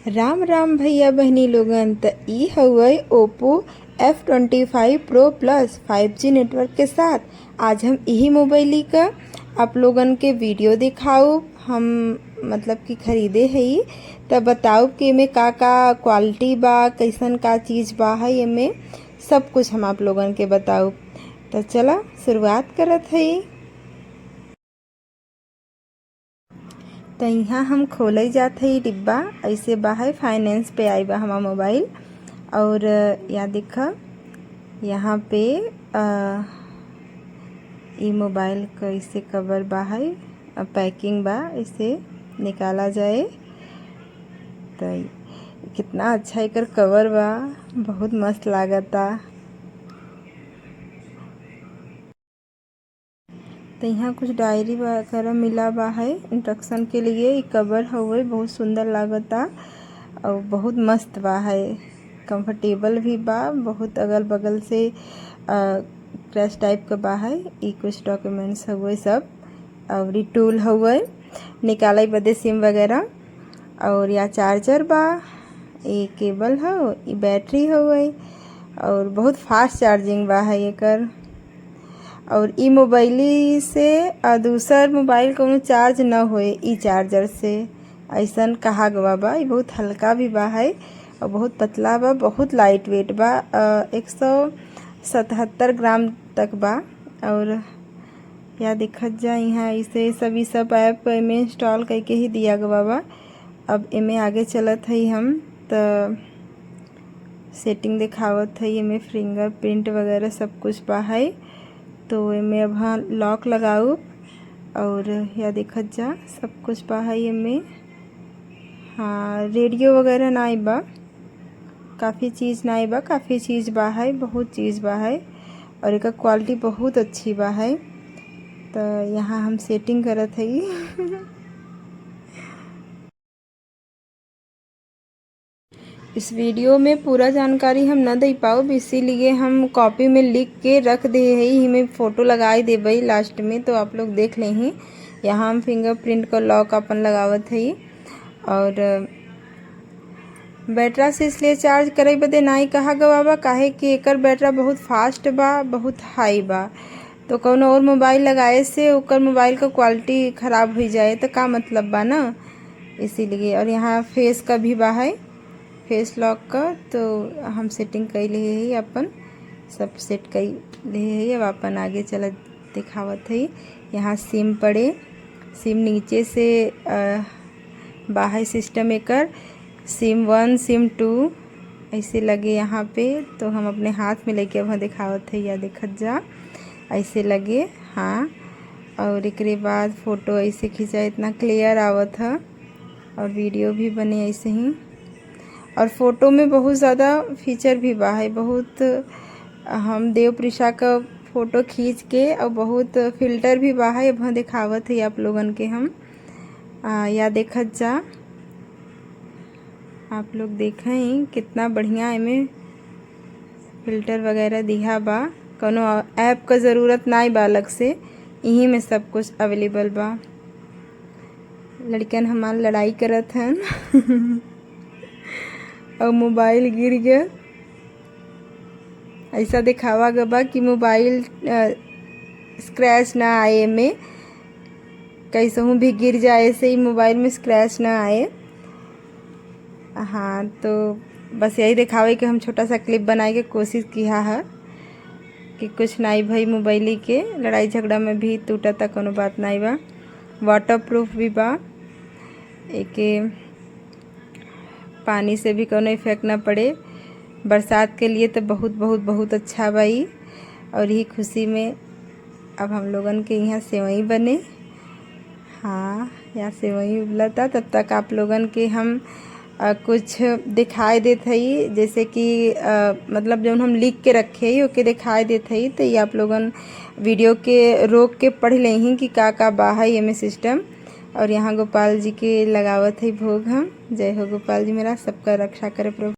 राम राम भैया बहनी लोगन, त ई हउवे Oppo F25 Pro Plus 5G network के साथ। आज हम यही मोबाइल का आप लोगन के वीडियो दिखाऊ। हम मतलब कि खरीदे हई त बताऊ कि एमे का का क्वालिटी बा, कैसन का चीज़ बा है, एमे सब कुछ हम आप लोगन के बताऊ। तो चला शुरुआत करत हई। तो यहाँ हम खोले जात हई डिब्बा, ऐसे बा है फाइनेंस पे आई बा हमारा मोबाइल। और यहाँ देखा यहाँ पे ई मोबाइल का इसे कवर बा है, पैकिंग बा, इसे निकाला जाए। तो कितना अच्छा एकर कवर बा, बहुत मस्त लागता। तो यहाँ कुछ डायरी वगैरह मिला बा है इंस्ट्रक्शन के लिए। ये कवर हुए बहुत सुंदर लागता और बहुत मस्त बा है, कंफर्टेबल भी बा, बहुत अगल बगल से क्रैश टाइप का बा है। ये कुछ डॉक्यूमेंट्स हुए सब, और ये टूल हुए निकाले बदे सिम वगैरह। और या चार्जर बा, ये केबल है, ये बैटरी हुए और बहुत फास्ट चार्जिंग बा है एकर। और ई मोबाइली से दूसर मोबाइल कोनो चार्ज न होए ई चार्जर से, ऐसन कहा गवा बा। ये बहुत हल्का भी बा है और बहुत पतला बा, बहुत लाइट वेट बा, 177 ग्राम तक बा। और या दिखत जा यहाँ इसे सब ऐप में इंस्टॉल करके ही दिया गवा बा। अब इमे आगे चलत है हम, तो सेटिंग दिखावत है। इमे फिंगरप्रिंट वगैरह सब कुछ बा है। तो इमे अब हाँ लॉक लगाऊ। और या देखत जा सब कुछ बा है इमे। हाँ रेडियो वगैरह ना बा, काफ़ी चीज़ ना बा, काफ़ी चीज़ बा है, बहुत चीज़ बा है। और एक क्वालिटी बहुत अच्छी बा है। तो यहाँ हम सेटिंग करत है। इस वीडियो में पूरा जानकारी हम न दे पाओ, इसीलिए हम कॉपी में लिख के रख दे ही, हमें फ़ोटो लगाए देबई लास्ट में, तो आप लोग देख लें ही। यहाँ हम फिंगरप्रिंट का लॉक अपन लगावत है। और बैटरा से इसलिए चार्ज करे बदे ना ही कहा गवा बा, काहे कि एकर बैटरा बहुत फास्ट बा, बहुत हाई बा। तो कोनो और मोबाइल लगाए से ओकर मोबाइल का क्वालिटी ख़राब हो जाए तो का मतलब बा ना, इसीलिए। और यहाँ फेस का भी बा है, फेस लॉक का। तो हम सेटिंग कर लिए है, अपन सब सेट कर लिए है। अब अपन आगे चला दिखावत है। यहाँ सिम पड़े, सिम नीचे से बाहर सिस्टम एकर सिम 1 सिम 2 ऐसे लगे यहाँ पे। तो हम अपने हाथ में लेके वहाँ दिखावत है, या देखत जा ऐसे लगे। हाँ और एक बाद फ़ोटो ऐसे खींचा, इतना क्लियर आवत है। और वीडियो भी बने ऐसे ही। और फ़ोटो में बहुत ज़्यादा फीचर भी बा है, बहुत हम देव प्रिशा का फ़ोटो खींच के और बहुत फ़िल्टर भी बा है। अब दिखावत है आप लोगन के हम। या देखत जा आप लोग देखें कितना बढ़िया इमें फ़िल्टर वगैरह दिया बा। कोनो ऐप का ज़रूरत ना बा अलग से, यहीं में सब कुछ अवेलेबल बा। लड़कन हमार लड़ाई करत हैं और मोबाइल गिर गया। ऐसा दिखावा गया कि मोबाइल स्क्रैच ना आए, में कैसे हूँ भी गिर जाए से ही मोबाइल में स्क्रैच ना आए। हाँ तो बस यही दिखावे कि हम छोटा सा क्लिप बनाए के कोशिश किया है कि कुछ नहीं भाई, मोबाइल के लड़ाई झगड़ा में भी टूटा तक कोनो बात नहीं बा। वाटर प्रूफ भी बा, एक पानी से भी कोनो इफेक्ट ना पड़े। बरसात के लिए तो बहुत बहुत बहुत अच्छा भाई। और यही खुशी में अब हम लोगन के यहाँ सेवई बने। हाँ यहाँ सेवई उबलता, तब तक आप लोगन के हम कुछ दिखाई देते ही, जैसे कि मतलब जो हम लिख के रखे ही ओके दिखाई देते ही। तो ये आप लोगन वीडियो के रोक के पढ़ लें ही कि का बा है ये में सिस्टम। और यहाँ गोपाल जी के लगावत है भोग हम। जय हो गोपाल जी, मेरा सबका रक्षा करे प्रभु।